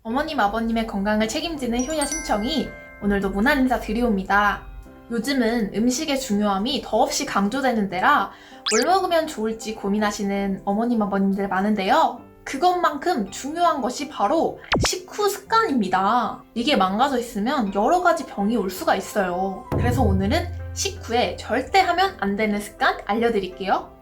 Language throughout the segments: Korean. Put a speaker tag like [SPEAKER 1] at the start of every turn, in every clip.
[SPEAKER 1] 어머님, 아버님의 건강을 책임지는 효녀 심청이 오늘도 문안 인사 드리옵니다. 요즘은 음식의 중요함이 더없이 강조되는 때라 뭘 먹으면 좋을지 고민하시는 어머님, 아버님들 많은데요. 그것만큼 중요한 것이 바로 식후 습관입니다. 이게 망가져 있으면 여러 가지 병이 올 수가 있어요. 그래서 오늘은 식후에 절대 하면 안 되는 습관 알려드릴게요.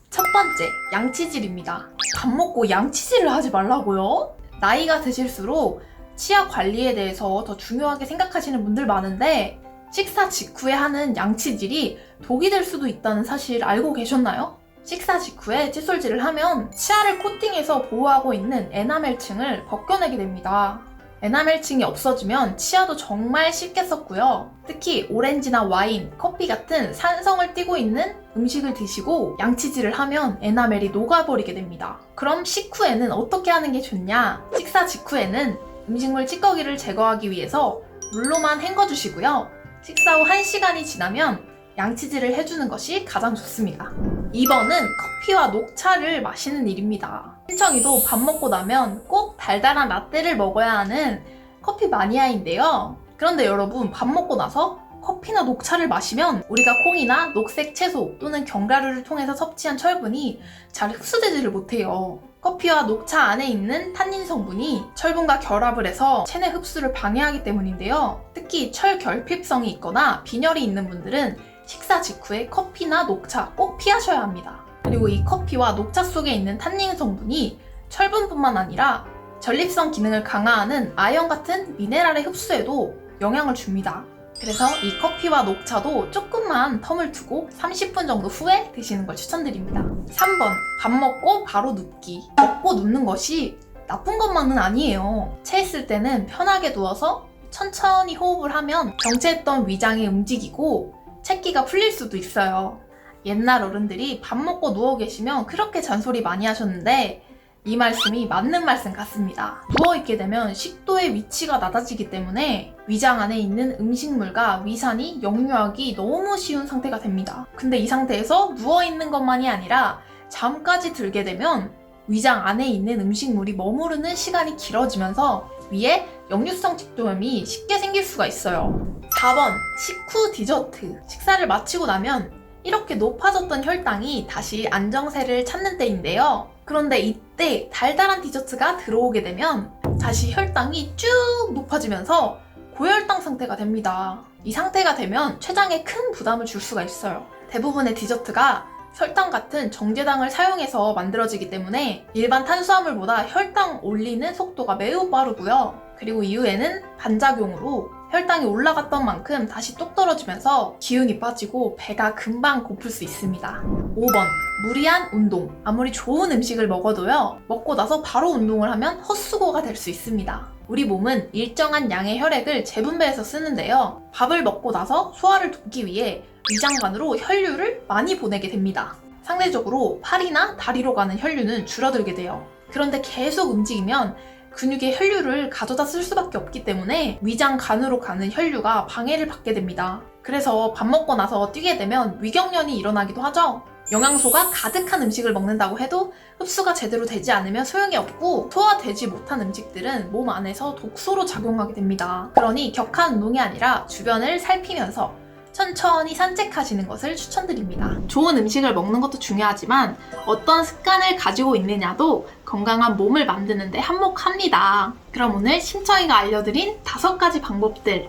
[SPEAKER 1] 첫 번째, 양치질입니다. 밥 먹고 양치질을 하지 말라고요? 나이가 드실수록 치아 관리에 대해서 더 중요하게 생각하시는 분들 많은데 식사 직후에 하는 양치질이 독이 될 수도 있다는 사실 알고 계셨나요? 식사 직후에 칫솔질을 하면 치아를 코팅해서 보호하고 있는 에나멜층을 벗겨내게 됩니다. 에나멜층이 없어지면 치아도 정말 쉽게 썩고요. 특히 오렌지나 와인, 커피 같은 산성을 띠고 있는 음식을 드시고 양치질을 하면 에나멜이 녹아버리게 됩니다. 그럼 식후에는 어떻게 하는 게 좋냐? 식사 직후에는 음식물 찌꺼기를 제거하기 위해서 물로만 헹궈주시고요. 식사 후 1시간이 지나면 양치질을 해주는 것이 가장 좋습니다. 2번은 커피와 녹차를 마시는 일입니다. 심청이도 밥 먹고 나면 꼭 달달한 라떼를 먹어야 하는 커피 마니아인데요. 그런데 여러분, 밥 먹고 나서 커피나 녹차를 마시면 우리가 콩이나 녹색 채소 또는 견과류를 통해서 섭취한 철분이 잘 흡수되지를 못해요. 커피와 녹차 안에 있는 탄닌 성분이 철분과 결합을 해서 체내 흡수를 방해하기 때문인데요. 특히 철결핍성이 있거나 빈혈이 있는 분들은 식사 직후에 커피나 녹차 꼭 피하셔야 합니다. 그리고 이 커피와 녹차 속에 있는 탄닌 성분이 철분뿐만 아니라 전립선 기능을 강화하는 아연 같은 미네랄의 흡수에도 영향을 줍니다. 그래서 이 커피와 녹차도 조금만 텀을 두고 30분 정도 후에 드시는 걸 추천드립니다. 3번, 밥 먹고 바로 눕기. 먹고 눕는 것이 나쁜 것만은 아니에요. 체했을 때는 편하게 누워서 천천히 호흡을 하면 정체했던 위장이 움직이고 체기가 풀릴 수도 있어요. 옛날 어른들이 밥 먹고 누워 계시면 그렇게 잔소리 많이 하셨는데 이 말씀이 맞는 말씀 같습니다. 누워있게 되면 식도의 위치가 낮아지기 때문에 위장 안에 있는 음식물과 위산이 역류하기 너무 쉬운 상태가 됩니다. 근데 이 상태에서 누워있는 것만이 아니라 잠까지 들게 되면 위장 안에 있는 음식물이 머무르는 시간이 길어지면서 위에 역류성 식도염이 쉽게 생길 수가 있어요. 4번, 식후 디저트. 식사를 마치고 나면 이렇게 높아졌던 혈당이 다시 안정세를 찾는 때인데요. 그런데 이때 달달한 디저트가 들어오게 되면 다시 혈당이 쭉 높아지면서 고혈당 상태가 됩니다. 이 상태가 되면 췌장에 큰 부담을 줄 수가 있어요. 대부분의 디저트가 설탕 같은 정제당을 사용해서 만들어지기 때문에 일반 탄수화물보다 혈당 올리는 속도가 매우 빠르고요. 그리고 이후에는 반작용으로 혈당이 올라갔던 만큼 다시 뚝 떨어지면서 기운이 빠지고 배가 금방 고플 수 있습니다. 5번, 무리한 운동. 아무리 좋은 음식을 먹어도요, 먹고 나서 바로 운동을 하면 헛수고가 될 수 있습니다. 우리 몸은 일정한 양의 혈액을 재분배해서 쓰는데요. 밥을 먹고 나서 소화를 돕기 위해 위장관으로 혈류를 많이 보내게 됩니다. 상대적으로 팔이나 다리로 가는 혈류는 줄어들게 돼요. 그런데 계속 움직이면 근육의 혈류를 가져다 쓸 수밖에 없기 때문에 위장간으로 가는 혈류가 방해를 받게 됩니다. 그래서 밥 먹고 나서 뛰게 되면 위경련이 일어나기도 하죠. 영양소가 가득한 음식을 먹는다고 해도 흡수가 제대로 되지 않으면 소용이 없고 소화되지 못한 음식들은 몸 안에서 독소로 작용하게 됩니다. 그러니 격한 운동이 아니라 주변을 살피면서 천천히 산책하시는 것을 추천드립니다. 좋은 음식을 먹는 것도 중요하지만 어떤 습관을 가지고 있느냐도 건강한 몸을 만드는 데 한몫합니다. 그럼 오늘 심청이가 알려드린 5가지 방법들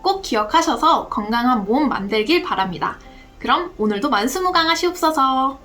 [SPEAKER 1] 꼭 기억하셔서 건강한 몸 만들길 바랍니다. 그럼 오늘도 만수무강하시옵소서.